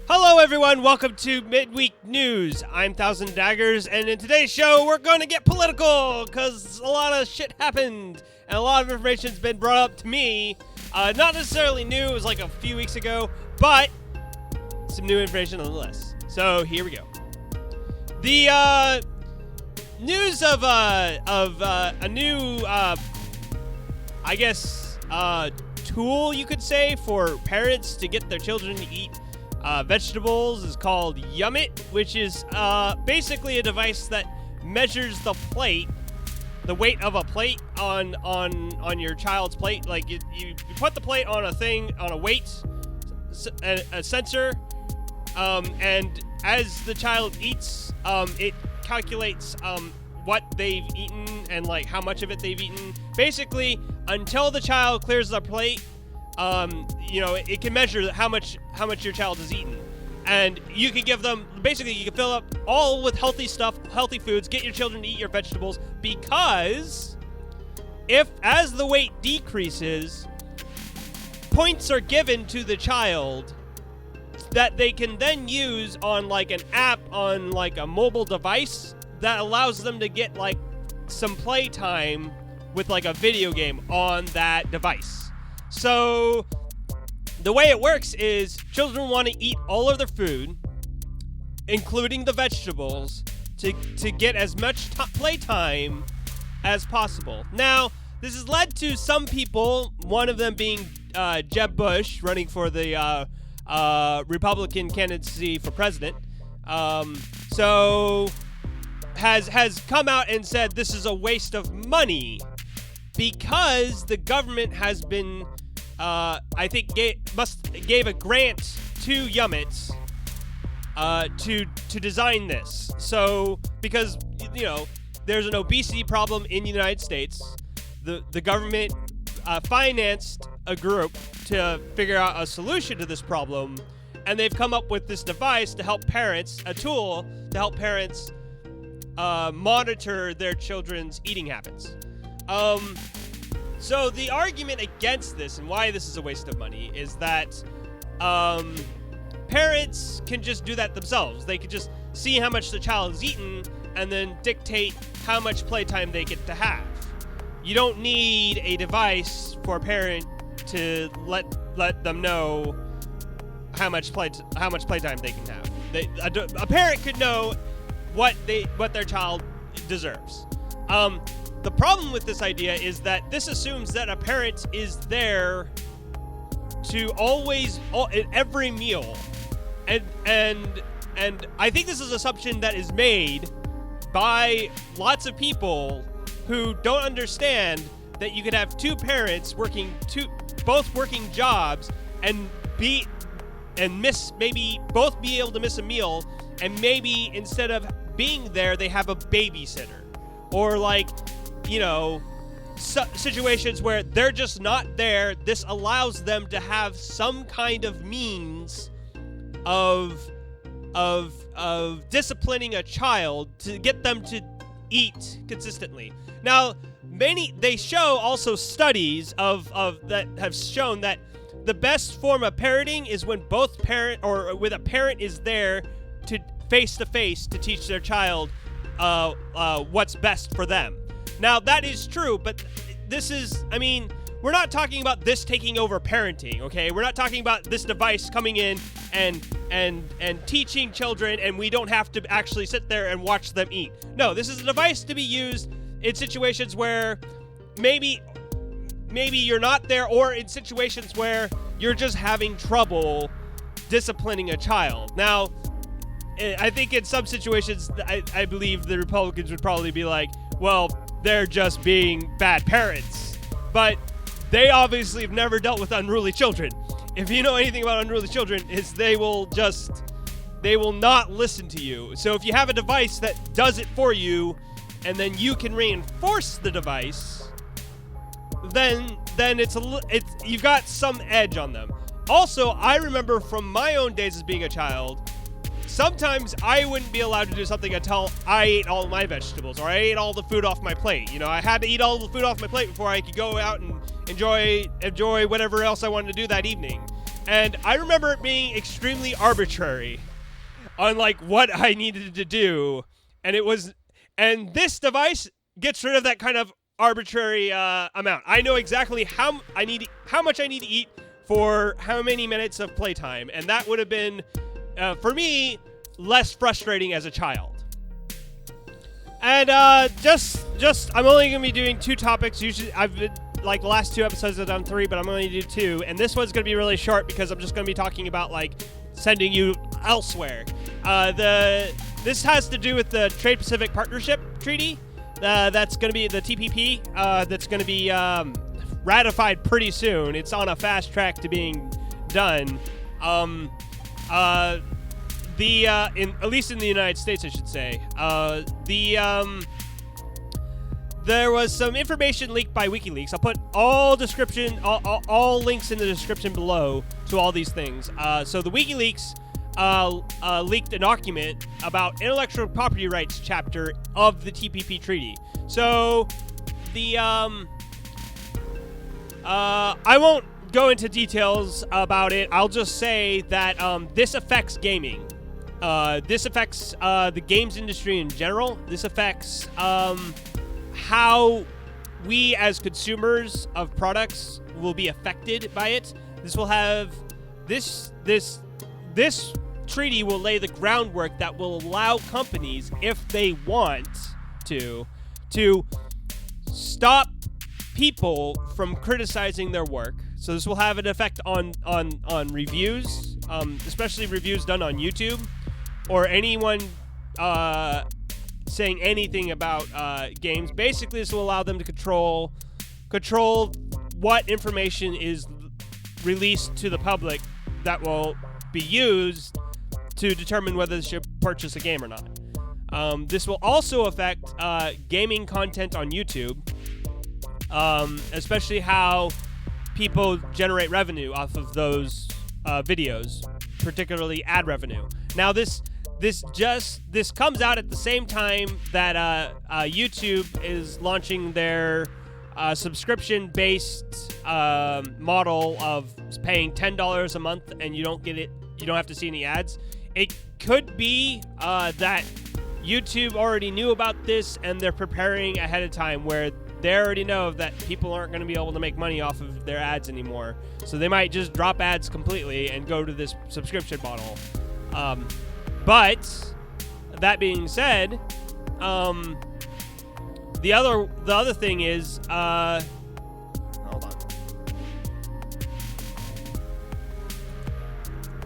Hello everyone, welcome to Midweek News. I'm Thousand Daggers, and in today's show we're going to get political, because a lot of shit happened, and a lot of information's been brought up to me. Not necessarily new, it was like a few weeks ago, but some new information nonetheless. So here we go. The news of a new, I guess, tool, you could say, for parents to get their children to eat vegetables is called Yumit, which is basically a device that measures the weight of a plate on your child's plate. Like you put the plate on a weight, a sensor, and as the child eats, it calculates what they've eaten and like how much of it they've eaten. Basically, until the child clears the plate, it can measure how much your child has eaten. And you can give them, basically you can fill up all with healthy stuff, healthy foods, get your children to eat your vegetables, because as the weight decreases, points are given to the child that they can then use on like an app on like a mobile device that allows them to get like some playtime with like a video game on that device. So the way it works is children want to eat all of their food, including the vegetables, to get as much playtime as possible. Now, this has led to some people, one of them being Jeb Bush, running for the Republican candidacy for president, has come out and said this is a waste of money because the government has been, I think, gave a grant to Yumit to design this. So because there's an obesity problem in the United States, the government financed a group to figure out a solution to this problem, and they've come up with this device to help parents, a tool to help parents monitor their children's eating habits. So the argument against this and why this is a waste of money is that parents can just do that themselves. They could just see how much the child has eaten and then dictate how much playtime they get to have. You don't need a device for a parent to let them know how much playtime they can have. A parent could know what their child deserves. The problem with this idea is that this assumes that a parent is there to always, at every meal, and I think this is an assumption that is made by lots of people who don't understand that you could have two parents both working jobs and maybe both be able to miss a meal, and maybe instead of being there they have a babysitter, or like situations where they're just not there. This allows them to have some kind of means of disciplining a child to get them to eat consistently. Now, they show also studies of that have shown that the best form of parenting is when both parent or with a parent is there to face to to teach their child what's best for them. Now, that is true, but this is, we're not talking about this taking over parenting, okay? We're not talking about this device coming in and teaching children, and we don't have to actually sit there and watch them eat. No, this is a device to be used in situations where maybe you're not there, or in situations where you're just having trouble disciplining a child. Now, I think in some situations, I believe the Republicans would probably be like, well, they're just being bad parents. But they obviously have never dealt with unruly children. If you know anything about unruly children, they will not listen to you. So if you have a device that does it for you, and then you can reinforce the device, then you've got some edge on them. Also, I remember from my own days as being a child, sometimes I wouldn't be allowed to do something until I ate all of my vegetables, or I ate all the food off my plate. I had to eat all the food off my plate before I could go out and enjoy whatever else I wanted to do that evening. And I remember it being extremely arbitrary on like what I needed to do. And this device gets rid of that kind of arbitrary amount. I know exactly how much I need to eat for how many minutes of playtime, and that would have been, for me, less frustrating as a child. And I'm only gonna be doing 2 topics. Usually, I've been like the last 2 episodes I've done 3, but I'm only gonna do 2, and this one's gonna be really short because I'm just gonna be talking about like sending you elsewhere. This has to do with the Trade Pacific Partnership Treaty. That's going to be the TPP. That's going to be ratified pretty soon. It's on a fast track to being done. At least in the United States, I should say. There was some information leaked by WikiLeaks. I'll put all links in the description below to all these things. So the WikiLeaks leaked a document about intellectual property rights chapter of the TPP treaty. So I won't go into details about it. I'll just say that this affects gaming. This affects the games industry in general. This affects how we as consumers of products will be affected by it. This will have this treaty will lay the groundwork that will allow companies, if they want to stop people from criticizing their work. So this will have an effect on reviews, especially reviews done on YouTube, or anyone saying anything about games. Basically, this will allow them to control what information is released to the public that will be used to determine whether they should purchase a game or not. This will also affect gaming content on YouTube, especially how people generate revenue off of those videos, particularly ad revenue. Now, this comes out at the same time that YouTube is launching their subscription-based model of paying $10 a month and you don't have to see any ads. It could be that YouTube already knew about this and they're preparing ahead of time, where they already know that people aren't going to be able to make money off of their ads anymore. So they might just drop ads completely and go to this subscription model. But that being said, the other thing is, hold on.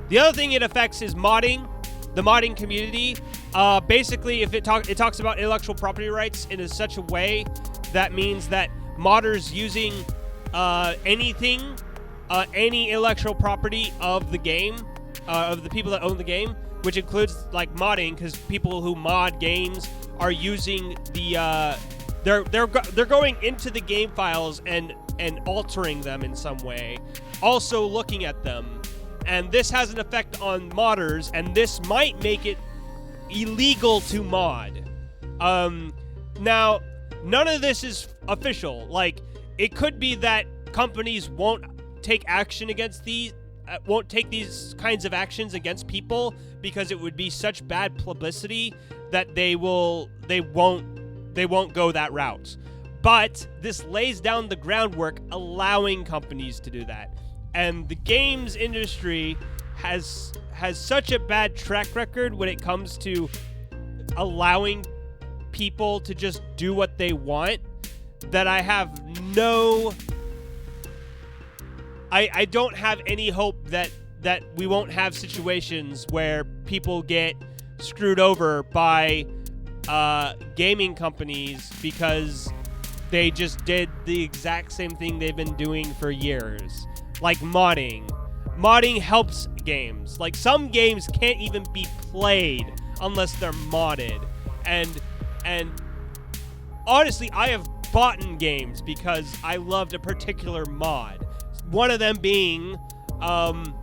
The other thing it affects is modding, the modding community. Basically, if it talks about intellectual property rights in such a way that means that modders using anything, any intellectual property of the game, of the people that own the game, which includes like modding, because people who mod games are using the they're going into the game files and altering them in some way, also looking at them, and this has an effect on modders, and this might make it illegal to mod. Now, none of this is official. Like, it could be that companies won't take action against these. Won't take these kinds of actions against people because it would be such bad publicity that they won't go that route. But this lays down the groundwork allowing companies to do that. And the games industry has such a bad track record when it comes to allowing people to just do what they want that I don't have any hope that we won't have situations where people get screwed over by gaming companies because they just did the exact same thing they've been doing for years. Like modding. Modding helps games. Like, some games can't even be played unless they're modded. And honestly, I have bought in games because I loved a particular mod. One of them being Sons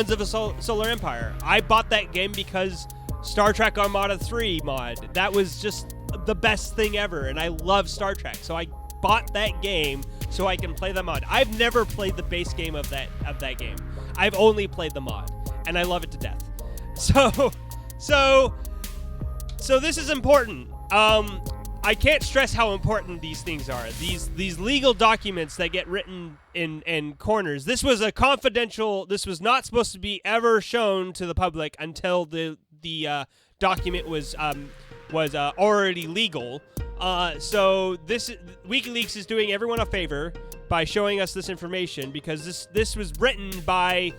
of a Solar Empire. I bought that game because Star Trek Armada 3 mod. That was just the best thing ever, and I love Star Trek, so I bought that game so I can play the mod. I've never played the base game of that game. I've only played the mod, and I love it to death. So this is important. I can't stress how important these things are. These legal documents that get written in corners. This was a confidential. This was not supposed to be ever shown to the public until the document was already legal. So WikiLeaks is doing everyone a favor by showing us this information, because this was written by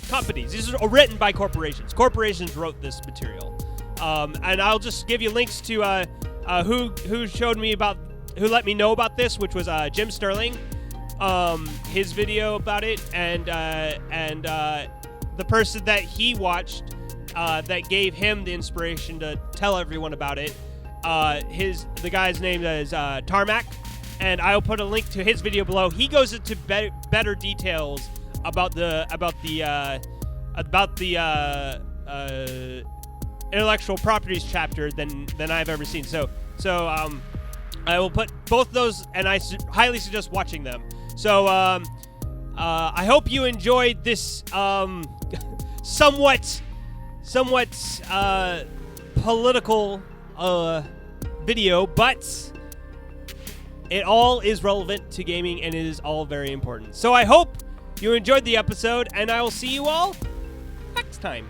companies. This is written by corporations. Corporations wrote this material. And I'll just give you links to who let me know about this, which was Jim Sterling, his video about it, and the person that he watched that gave him the inspiration to tell everyone about it. The guy's name is Tarmac, and I'll put a link to his video below. He goes into better details about the intellectual properties chapter than I've ever seen. So I will put both those, and I highly suggest watching them. So I hope you enjoyed this somewhat political video, but it all is relevant to gaming, and it is all very important. So I hope you enjoyed the episode, and I will see you all next time.